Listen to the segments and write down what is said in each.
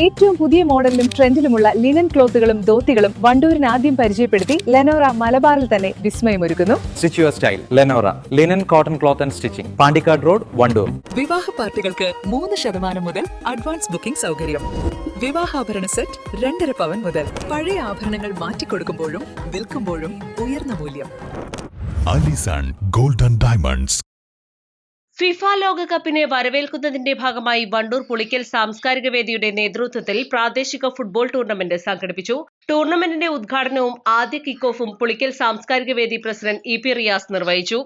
ഏറ്റവും പുതിയ മോഡലിലും ട്രെൻഡിലുമുള്ള ലിനൻ ക്ലോത്തുകളും ധോത്തികളും വണ്ടൂരിന് ആദ്യം പരിചയപ്പെടുത്തി ലെനോറ മലബാറിൽ തന്നെ വിസ്മയമൊരുക്കുന്നു. Stitch your style Lenora linen cotton cloth and stitching, Pandikkad road, Wandoor. വിവാഹ പാർട്ടികൾക്ക് 3% മുതൽ അഡ്വാൻസ് ബുക്കിംഗ് സൗകര്യം. വിവാഹാഭരണ സെറ്റ് 2.5 പവൻ മുതൽ. പഴയ ആഭരണങ്ങൾ മാറ്റിക്കൊടുക്കുമ്പോഴും വിൽക്കുമ്പോഴും ഉയർന്ന മൂല്യം. Allison golden diamonds. ഫിഫ ലോകകപ്പിനെ വരവേൽക്കുന്നതിന്റെ ഭാഗമായി വണ്ടൂർ പുളിക്കൽ സാംസ്കാരിക വേദിയുടെ നേതൃത്വത്തിൽ പ്രാദേശിക ഫുട്ബോൾ ടൂർണമെന്റ് സംഘടിപ്പിച്ചു. ടൂർണമെന്റിന്റെ ഉദ്ഘാടനവും ആദ്യ കിക്ക് ഓഫും പുളിക്കൽ സാംസ്കാരിക വേദി പ്രസിഡന്റ് ഇ പി റിയാസ് നിർവഹിച്ചു.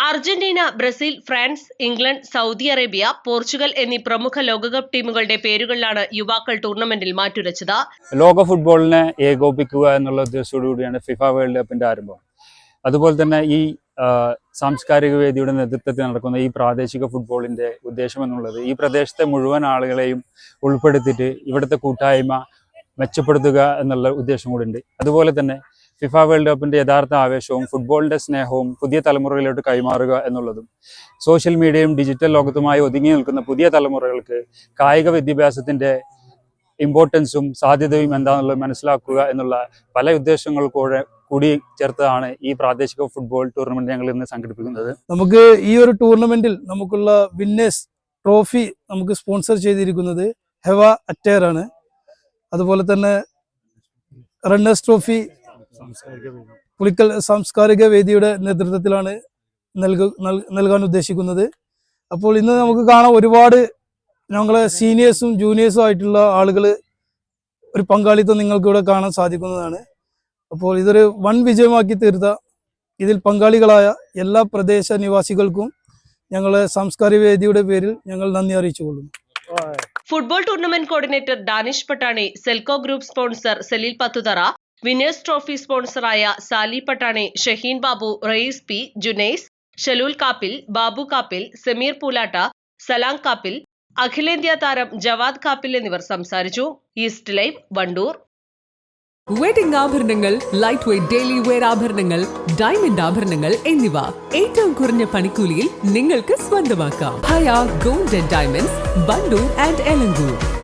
Argentina, Brazil, France, England, Saudi Arabia, Portugal എന്നീ പ്രമുഖ ലോകകപ്പ് ടീമുകളുടെ പേരുകളിലാണ് യുവാക്കൾ ടൂർണമെന്റിൽ മാറ്റുരച്ചത്. ലോക ഫുട്ബോളിനെ ഏകോപിക്കുക എന്നുള്ള ഉദ്ദേശത്തോടുകൂടിയാണ് ഫിഫ വേൾഡ് കപ്പിന്റെ ആരംഭം. അതുപോലെ തന്നെ ഈ സാംസ്കാരിക വേദിയുടെ നേതൃത്വത്തിൽ നടക്കുന്ന ഈ പ്രാദേശിക ഫുട്ബോളിന്റെ ഉദ്ദേശം എന്നുള്ളത് ഈ പ്രദേശത്തെ മുഴുവൻ ആളുകളെയും ഉൾപ്പെടുത്തിയിട്ട് ഇവിടുത്തെ കൂട്ടായ്മ മെച്ചപ്പെടുത്തുക എന്നുള്ള ഉദ്ദേശം കൂടി ഉണ്ട്. അതുപോലെ തന്നെ ഫിഫ വേൾഡ് കപ്പിന്റെ യഥാർത്ഥ ആവേശവും ഫുട്ബോളിന്റെ സ്നേഹവും പുതിയ തലമുറയിലോട്ട് കൈമാറുക എന്നുള്ളതും സോഷ്യൽ മീഡിയയും ഡിജിറ്റൽ ലോകത്തുമായി ഒതുങ്ങി നിൽക്കുന്ന പുതിയ തലമുറകൾക്ക് കായിക വിദ്യാഭ്യാസത്തിന്റെ ഇമ്പോർട്ടൻസും സാധ്യതയും എന്താണെന്നുള്ളത് മനസ്സിലാക്കുക എന്നുള്ള പല ഉദ്ദേശങ്ങൾ കൂടി ചേർത്തതാണ് ഈ പ്രാദേശിക ഫുട്ബോൾ ടൂർണമെന്റ് ഞങ്ങൾ ഇന്ന് സംഘടിപ്പിക്കുന്നത്. നമുക്ക് ഈ ഒരു ടൂർണമെന്റിൽ നമുക്കുള്ള വിന്നേഴ്സ് ട്രോഫി നമുക്ക് സ്പോൺസർ ചെയ്തിരിക്കുന്നത് ഹെവ അറ്റയർ ആണ്. അതുപോലെ തന്നെ റണ്ണേഴ്സ് ട്രോഫി പുളിക്കൽ സാംസ്കാരിക വേദിയുടെ നേതൃത്വത്തിലാണ് നൽകാൻ ഉദ്ദേശിക്കുന്നത്. അപ്പോൾ ഇന്ന് നമുക്ക് കാണാം, ഒരുപാട് ഞങ്ങളെ സീനിയേഴ്സും ജൂനിയേഴ്സും ആയിട്ടുള്ള ആളുകൾ ഒരു പങ്കാളിത്തം നിങ്ങൾക്ക് ഇവിടെ കാണാൻ സാധിക്കുന്നതാണ്. അപ്പോൾ ഇതൊരു വൻ വിജയമാക്കി തീർത്ത ഇതിൽ പങ്കാളികളായ എല്ലാ പ്രദേശ നിവാസികൾക്കും ഞങ്ങളെ സാംസ്കാരിക വേദിയുടെ പേരിൽ ഞങ്ങൾ നന്ദി അറിയിച്ചുകൊള്ളുന്നു. Football tournament coordinator Danish Pattani, Selco group sponsor Saleel Pathuthara, winners trophy സ്പോൺസറായ സാലി പട്ടാണി, ഷഹീൻ ബാബു, റയീസ് പി, ജുനൈസ്, ഷലൂൽ കാപ്പിൽ, ബാബു കാപ്പിൽ, സമീർ പൂലാട്ട, സലാം കാപ്പിൽ, അഖിലേന്ത്യാ താരം ജവാദ് കാപ്പിൽ എന്നിവർ സംസാരിച്ചു. East live, Wandoor. വെഡിംഗ് ആഭരണങ്ങൾ, ലൈറ്റ് വെയ്റ്റ് ഡെയിലി വെയർ ആഭരണങ്ങൾ, ഡയമണ്ട് ആഭരണങ്ങൾ എന്നിവ ഏറ്റവും കുറഞ്ഞ പണിക്കൂലിയിൽ നിങ്ങൾക്ക് സ്വന്തമാക്കാം. Haya gold and diamonds, Wandoor and Elankur.